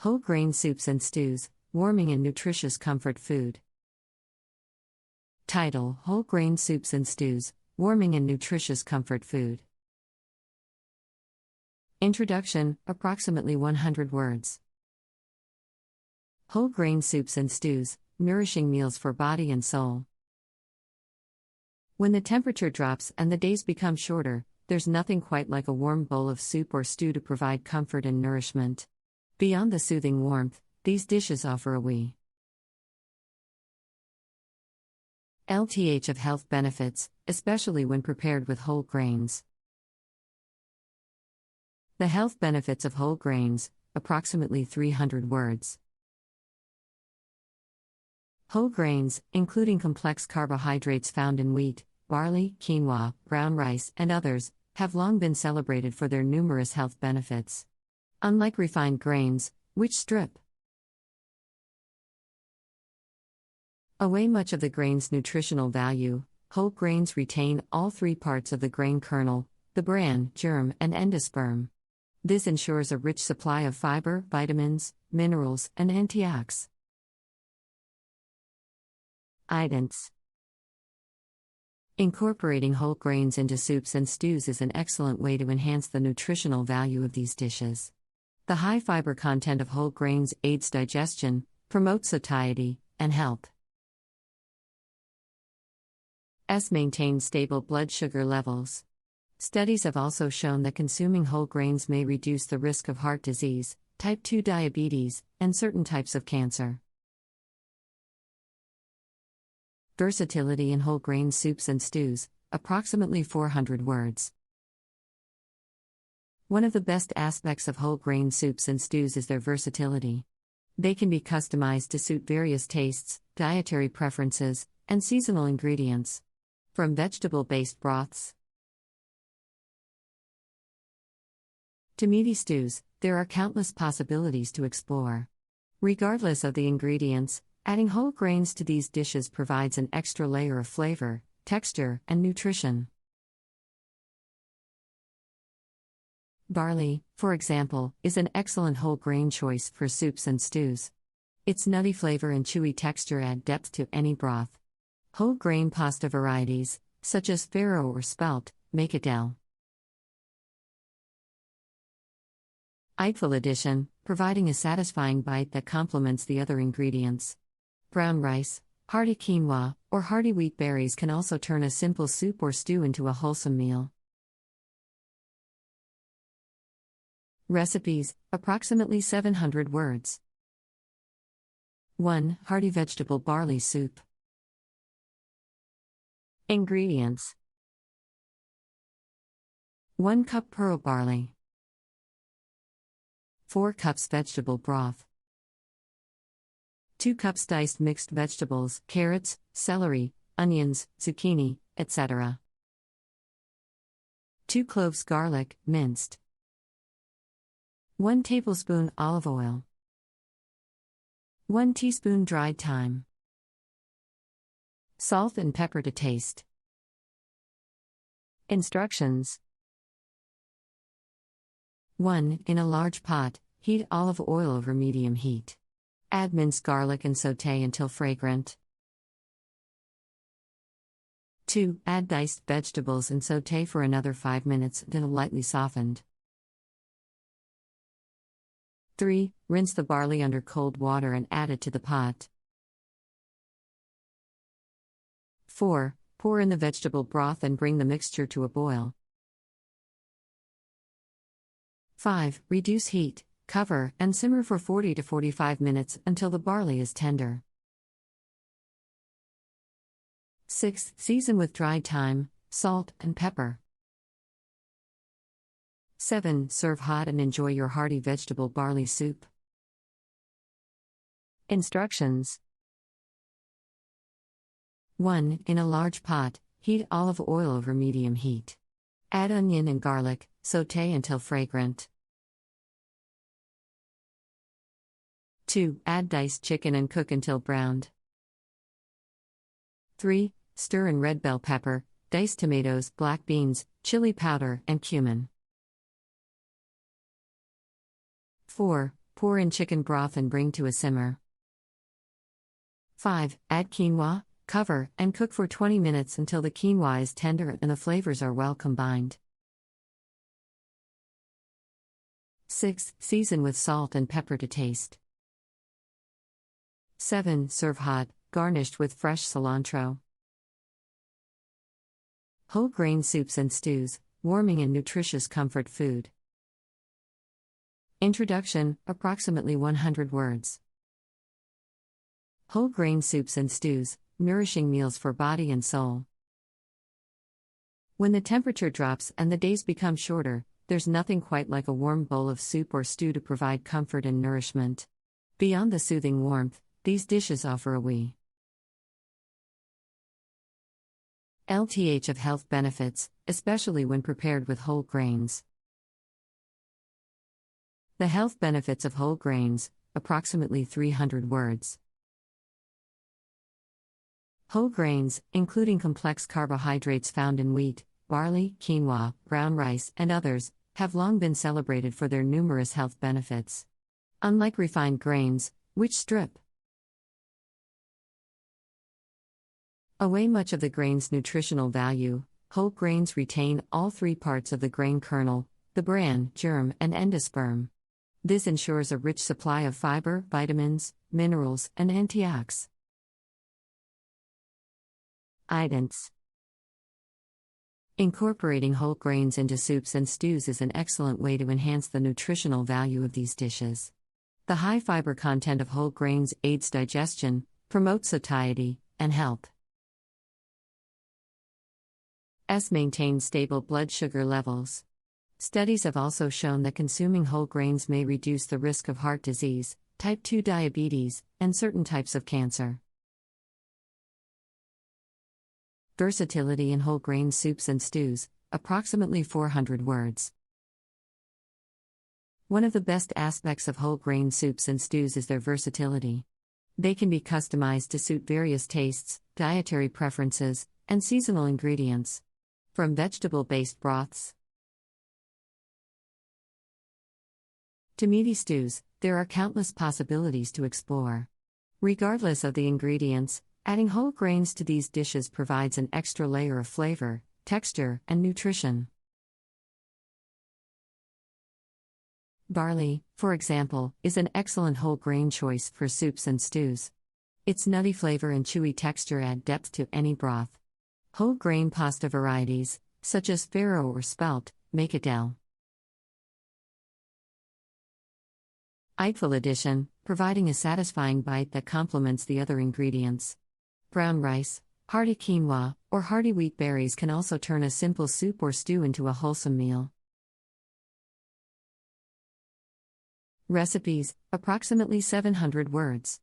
Whole grain soups and stews, warming and nutritious comfort food. Title: Whole grain soups and stews, warming and nutritious comfort food. Introduction, approximately 100 words. Whole grain soups and stews, nourishing meals for body and soul. When the temperature drops and the days become shorter, there's nothing quite like a warm bowl of soup or stew to provide comfort and nourishment. Beyond the soothing warmth, these dishes offer a LTH of health benefits, especially when prepared with whole grains. The health benefits of whole grains, approximately 300 words. Whole grains, including complex carbohydrates found in wheat, barley, quinoa, brown rice, and others, have long been celebrated for their numerous health benefits. Unlike refined grains, which strip away much of the grain's nutritional value, whole grains retain all three parts of the grain kernel: the bran, germ, and endosperm. This ensures a rich supply of fiber, vitamins, minerals, and antioxidants. Incorporating whole grains into soups and stews is an excellent way to enhance the nutritional value of these dishes. The high fiber content of whole grains aids digestion, promotes satiety, and helps maintain stable blood sugar levels. Studies have also shown that consuming whole grains may reduce the risk of heart disease, type 2 diabetes, and certain types of cancer. Versatility in whole grain soups and stews, approximately 400 words. One of the best aspects of whole grain soups and stews is their versatility. They can be customized to suit various tastes, dietary preferences, and seasonal ingredients. From vegetable-based broths to meaty stews, there are countless possibilities to explore. Regardless of the ingredients, adding whole grains to these dishes provides an extra layer of flavor, texture, and nutrition. Barley, for example, is an excellent whole grain choice for soups and stews. Its nutty flavor and chewy texture add depth to any broth. Whole grain pasta varieties, such as farro or spelt, make a delightful addition, providing a satisfying bite that complements the other ingredients. Brown rice, hearty quinoa, or hearty wheat berries can also turn a simple soup or stew into a wholesome meal. Recipes, approximately 700 words. 1. Hearty vegetable barley soup. Ingredients: 1 cup pearl barley, 4 cups vegetable broth, 2 cups diced mixed vegetables, carrots, celery, onions, zucchini, etc. 2 cloves garlic, minced. 1 tablespoon olive oil. 1 teaspoon dried thyme. Salt and pepper to taste. Instructions: 1. In a large pot, heat olive oil over medium heat. Add minced garlic and sauté until fragrant. 2. Add diced vegetables and sauté for another 5 minutes until lightly softened. 3. Rinse the barley under cold water and add it to the pot. 4. Pour in the vegetable broth and bring the mixture to a boil. 5. Reduce heat, cover, and simmer for 40 to 45 minutes until the barley is tender. 6. Season with dried thyme, salt, and pepper. 7. Serve hot and enjoy your hearty vegetable barley soup. Instructions: 1. In a large pot, heat olive oil over medium heat. Add onion and garlic, sauté until fragrant. 2. Add diced chicken and cook until browned. 3. Stir in red bell pepper, diced tomatoes, black beans, chili powder, and cumin. 4. Pour in chicken broth and bring to a simmer. 5. Add quinoa, cover, and cook for 20 minutes until the quinoa is tender and the flavors are well combined. 6. Season with salt and pepper to taste. 7. Serve hot, garnished with fresh cilantro. Whole grain soups and stews, warming and nutritious comfort food. Introduction, approximately 100 words. Whole grain soups and stews, nourishing meals for body and soul. When the temperature drops and the days become shorter, there's nothing quite like a warm bowl of soup or stew to provide comfort and nourishment. Beyond the soothing warmth, these dishes offer a LTH of health benefits, especially when prepared with whole grains. The health benefits of whole grains, approximately 300 words. Whole grains, including complex carbohydrates found in wheat, barley, quinoa, brown rice, and others, have long been celebrated for their numerous health benefits. Unlike refined grains, which strip away much of the grain's nutritional value, whole grains retain all three parts of the grain kernel: the bran, germ, and endosperm. This ensures a rich supply of fiber, vitamins, minerals, and antioxidants. Incorporating whole grains into soups and stews is an excellent way to enhance the nutritional value of these dishes. The high fiber content of whole grains aids digestion, promotes satiety, and helps maintain stable blood sugar levels. Studies have also shown that consuming whole grains may reduce the risk of heart disease, type 2 diabetes, and certain types of cancer. Versatility in whole grain soups and stews, approximately 400 words. One of the best aspects of whole grain soups and stews is their versatility. They can be customized to suit various tastes, dietary preferences, and seasonal ingredients. From vegetable-based broths to meaty stews, there are countless possibilities to explore. Regardless of the ingredients, adding whole grains to these dishes provides an extra layer of flavor, texture, and nutrition. Barley, for example, is an excellent whole grain choice for soups and stews. Its nutty flavor and chewy texture add depth to any broth. Whole grain pasta varieties, such as farro or spelt, make a delightful addition, providing a satisfying bite that complements the other ingredients. Brown rice, hearty quinoa, or hearty wheat berries can also turn a simple soup or stew into a wholesome meal. Recipes, approximately 700 words.